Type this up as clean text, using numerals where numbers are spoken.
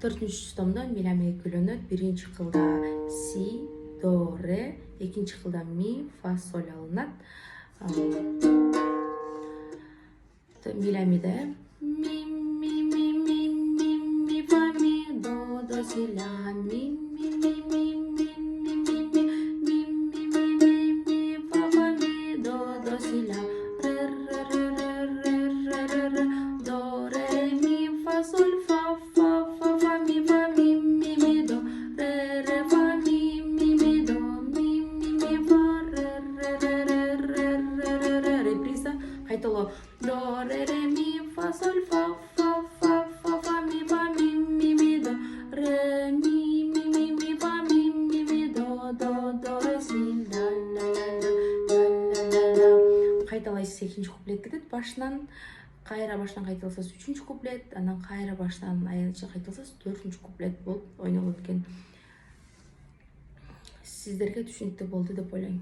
4-чү томдо ми ля ми көйлөнөт. Биринчи кылда си, до, ре, экинчи кылда ми, фа, соль алынат. Ми ля миде ми, ми, ми, ми, ми, ми, фа, ми, до, си, ля, ми, ми, ми, ми, ми, ми, ми, ми, ми, ми, ми, ми, фа, фа, ми, до, си, ля, ре, ре, ре, ре, ре, ре, ре, ре, до, ре, ми, фа, соль, фа, фа, фа, фа, ми, ми, до, ре, ре, фа, ми, до, ми, фа, ре, ре, ре, ре, ре, ре, ре, ре, реприза, кайталоо. До, ре, ре, ми, фа, соль, фа, фа, фа, фа, фа, ми, до, ре, ми, фа, ми, до, ре, си, ля, ля, ля, ля, ля, ля, ля. Кайталайсыз экинчи куплет кетет башынан. Кайра башынан кайталсаңыз 3-чү куплет, анан кайра башынан аягына кайталсаңыз 4-чү куплет болуп ойнолот экен. Сиздерге түшүнүктүү болду деп ойлойм.